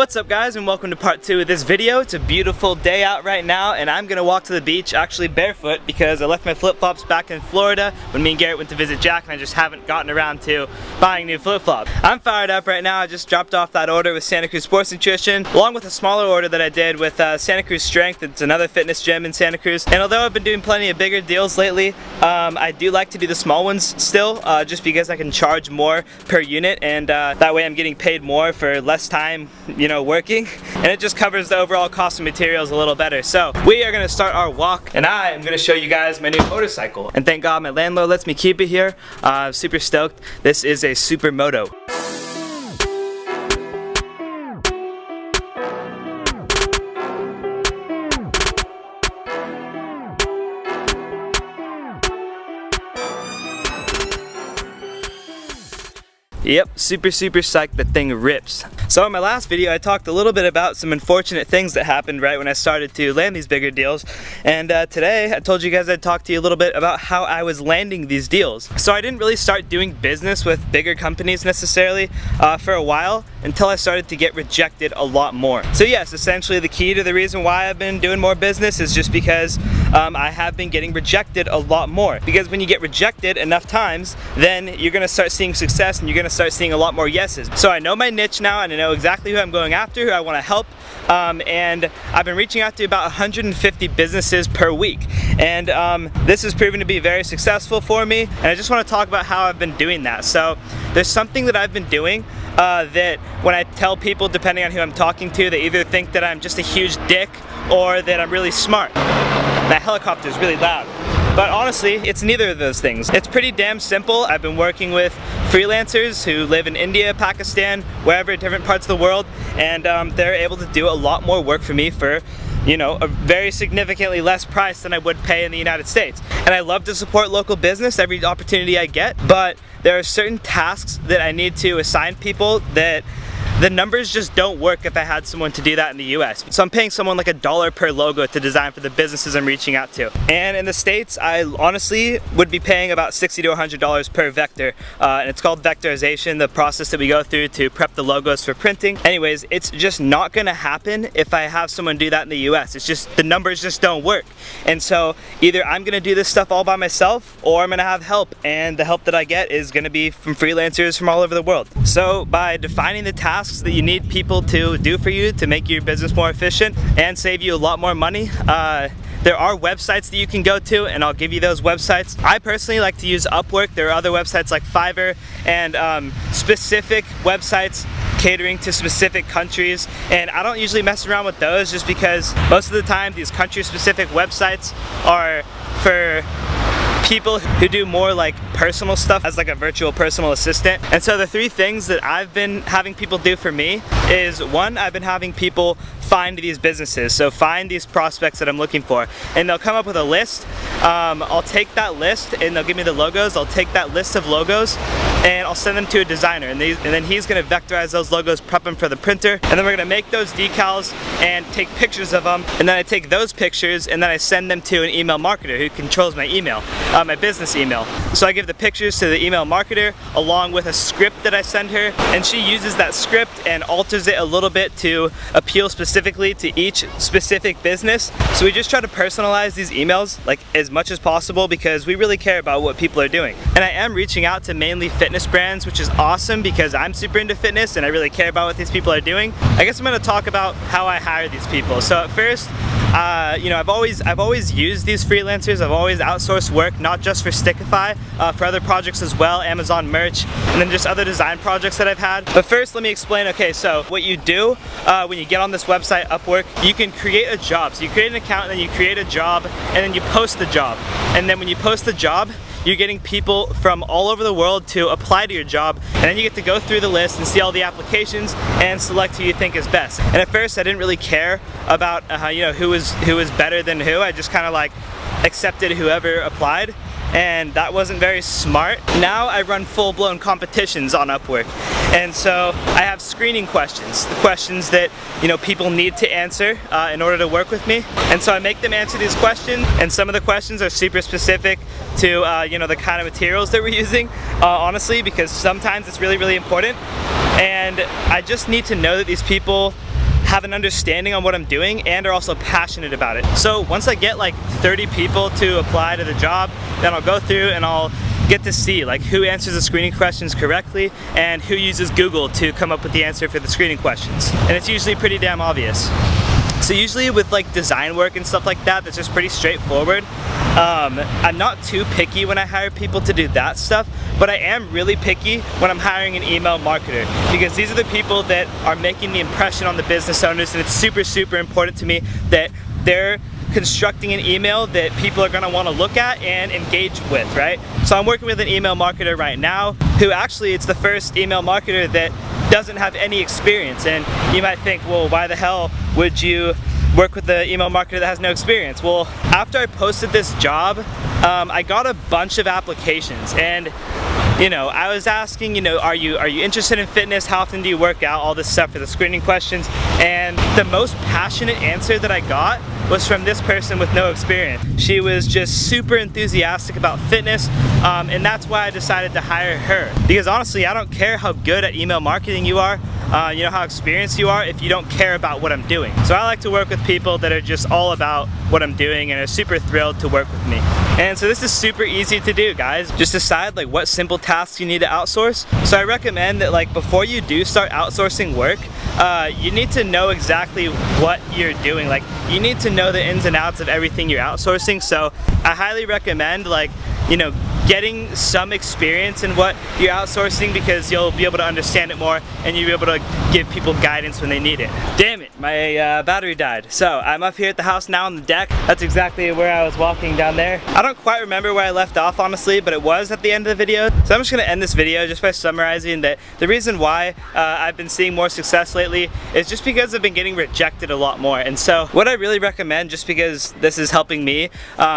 What's up guys, and welcome to part 2 of this video. It's a beautiful day out right now and I'm gonna walk to the beach actually barefoot because I left my flip-flops back in Florida when me and Garrett went to visit Jack, and I just haven't gotten around to buying new flip-flops. I'm fired up right now. I just dropped off that order with Santa Cruz Sports Nutrition along with a smaller order that I did with Santa Cruz Strength. It's another fitness gym in Santa Cruz, and although I've been doing plenty of bigger deals lately, I do like to do the small ones still, just because I can charge more per unit, and that way I'm getting paid more for less time, you know, working, and it just covers the overall cost of materials a little better. So we are going to start our walk, and I am going to show you guys my new motorcycle, and thank God my landlord lets me keep it here. Super stoked. This is a Supermoto. Yep, super psyched. The thing rips. So in my last video I talked a little bit about some unfortunate things that happened right when I started to land these bigger deals, and today I told you guys I'd talk to you a little bit about how I was landing these deals. So I didn't really start doing business with bigger companies necessarily for a while until I started to get rejected a lot more. So yes, essentially the key to the reason why I've been doing more business is just because I have been getting rejected a lot more. Because when you get rejected enough times, then you're gonna start seeing success and you're gonna start seeing a lot more yeses. So I know my niche now, and I know exactly who I'm going after, who I want to help, and I've been reaching out to about 150 businesses per week, and this has proven to be very successful for me, and I just want to talk about how I've been doing that. So there's something that I've been doing that when I tell people, depending on who I'm talking to, they either think that I'm just a huge dick or that I'm really smart. That helicopter is really loud. But honestly, it's neither of those things. It's pretty damn simple. I've been working with freelancers who live in India, Pakistan, wherever, different parts of the world, and they're able to do a lot more work for me for, you know, a very significantly less price than I would pay in the United States. And I love to support local business every opportunity I get, but there are certain tasks that I need to assign people that the numbers just don't work if I had someone to do that in the US. So I'm paying someone like $1 per logo to design for the businesses I'm reaching out to. And in the States, I honestly would be paying about $60 to $100 per vector. And it's called vectorization, the process that we go through to prep the logos for printing. Anyways, it's just not gonna happen if I have someone do that in the US. It's just, the numbers just don't work. And so either I'm gonna do this stuff all by myself, or I'm gonna have help. And the help that I get is gonna be from freelancers from all over the world. So by defining the tasks that you need people to do for you to make your business more efficient and save you a lot more money, there are websites that you can go to, and I'll give you those websites. I personally like to use Upwork. There are other websites like Fiverr and specific websites catering to specific countries, and I don't usually mess around with those just because most of the time these country-specific websites are for people who do more like personal stuff as like a virtual personal assistant. And so the three things that I've been having people do for me is, one, I've been having people find these businesses. So find these prospects that I'm looking for, and they'll come up with a list. I'll take that list and they'll give me the logos. I'll take that list of logos and I'll send them to a designer, and then he's gonna vectorize those logos, prep them for the printer, and then we're gonna make those decals and take pictures of them, and then I take those pictures and then I send them to an email marketer who controls my email, my business email. So I give the pictures to the email marketer along with a script that I send her, and she uses that script and alters it a little bit to appeal specifically to each specific business. So we just try to personalize these emails like as much as possible because we really care about what people are doing. And I am reaching out to mainly fitness brands, which is awesome because I'm super into fitness and I really care about what these people are doing. I guess I'm going to talk about how I hire these people. So at first, you know, I've always used these freelancers. I've always outsourced work, not just for Stickify, for other projects as well, Amazon merch, and then just other design projects that I've had. But first, let me explain. Okay, so what you do when you get on this website, Upwork, you can create a job. So you create an account, and then you create a job, and then you post the job. And then when you post the job, you're getting people from all over the world to apply to your job, and then you get to go through the list and see all the applications and select who you think is best. And at first I didn't really care about you know, who was better than who. I just kind of like accepted whoever applied, and that wasn't very smart. Now I run full-blown competitions on Upwork, and so I have screening questions, the questions that, you know, people need to answer in order to work with me. And so I make them answer these questions, and some of the questions are super specific to you know, the kind of materials that we're using, honestly, because sometimes it's really important. And I just need to know that these people have an understanding on what I'm doing and are also passionate about it. So once I get like 30 people to apply to the job, then I'll go through and I'll get to see like who answers the screening questions correctly and who uses Google to come up with the answer for the screening questions. And it's usually pretty damn obvious. So usually with like design work and stuff like that, that's just pretty straightforward. I'm not too picky when I hire people to do that stuff, but I am really picky when I'm hiring an email marketer, because these are the people that are making the impression on the business owners, and it's super, super important to me that they're constructing an email that people are going to want to look at and engage with, right? So I'm working with an email marketer right now who actually, it's the first email marketer that doesn't have any experience. And you might think, well, why the hell would you work with the email marketer that has no experience? Well, after I posted this job, I got a bunch of applications, and you know, I was asking, you know, are you interested in fitness? How often do you work out? All this stuff for the screening questions. And the most passionate answer that I got was from this person with no experience. She was just super enthusiastic about fitness, and that's why I decided to hire her. Because honestly, I don't care how good at email marketing you are, you know, how experienced you are, if you don't care about what I'm doing. So I like to work with people that are just all about what I'm doing and are super thrilled to work with me. And so this is super easy to do, guys. Just decide like what simple tasks you need to outsource. So I recommend that like before you do start outsourcing work, you need to know exactly what you're doing. Like you need to know the ins and outs of everything you're outsourcing. So I highly recommend like, you know, getting some experience in what you're outsourcing, because you'll be able to understand it more and you'll be able to give people guidance when they need it. Damn it, my battery died. So I'm up here at the house now on the deck. That's exactly where I was walking down there. I don't quite remember where I left off, honestly, but it was at the end of the video. So I'm just gonna end this video just by summarizing that the reason why I've been seeing more success lately is just because I've been getting rejected a lot more. And so what I really recommend, just because this is helping me,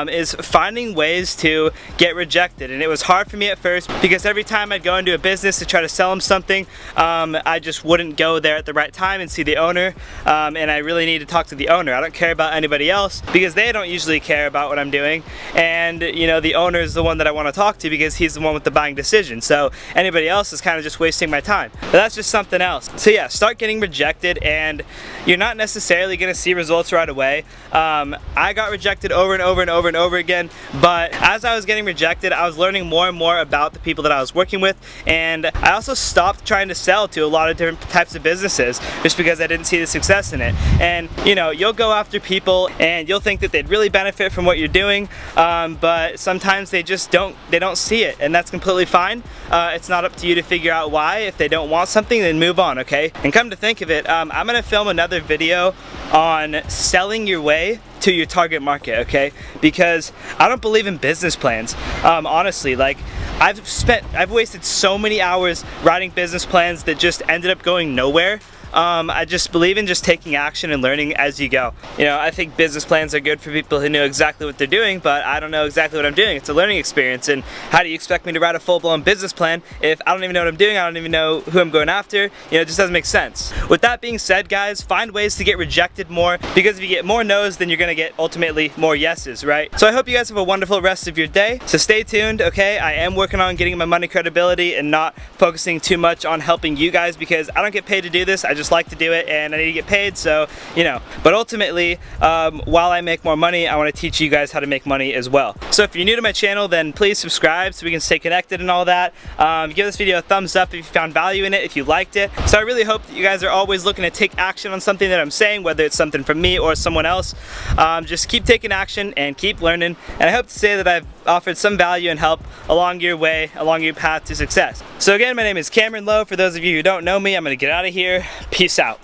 is finding ways to get rejected. And it was hard for me at first, because every time I'd go into a business to try to sell them something, I just wouldn't go there at the right time and see the owner, and I really need to talk to the owner. I don't care about anybody else, because they don't usually care about what I'm doing, and you know, the owner is the one that I want to talk to, because he's the one with the buying decision. So anybody else is kind of just wasting my time. But that's just something else. So yeah, start getting rejected, and you're not necessarily going to see results right away. I got rejected over and over and over and over again, but as I was getting rejected, I was learning more and more about the people that I was working with, and I also stopped trying to sell to a lot of different types of businesses just because I didn't see the success in it. And you know, you'll go after people and you'll think that they'd really benefit from what you're doing, but sometimes they just don't see it, and that's completely fine. It's not up to you to figure out why. If they don't want something, then move on, okay? And come to think of it, I'm gonna film another video on selling your way to your target market, okay? Because I don't believe in business plans. Honestly, like I've wasted so many hours writing business plans that just ended up going nowhere. I just believe in just taking action and learning as you go. You know, I think business plans are good for people who know exactly what they're doing, but I don't know exactly what I'm doing. It's a learning experience, and how do you expect me to write a full-blown business plan if I don't even know what I'm doing, I don't even know who I'm going after? You know, it just doesn't make sense. With that being said, guys, find ways to get rejected more, because if you get more no's, then you're gonna get ultimately more yeses, right? So I hope you guys have a wonderful rest of your day. So stay tuned, okay? I am working on getting my money credibility and not focusing too much on helping you guys, because I don't get paid to do this. I just like to do it, and I need to get paid, so you know. But ultimately, while I make more money, I want to teach you guys how to make money as well. So if you're new to my channel, then please subscribe so we can stay connected and all that. Give this video a thumbs up if you found value in it, if you liked it. So I really hope that you guys are always looking to take action on something that I'm saying, whether it's something from me or someone else. Just keep taking action and keep learning, and I hope to say that I've offered some value and help along your way, along your path to success. So again, my name is Cameron Lowe. For those of you who don't know me, I'm gonna get out of here. Peace out.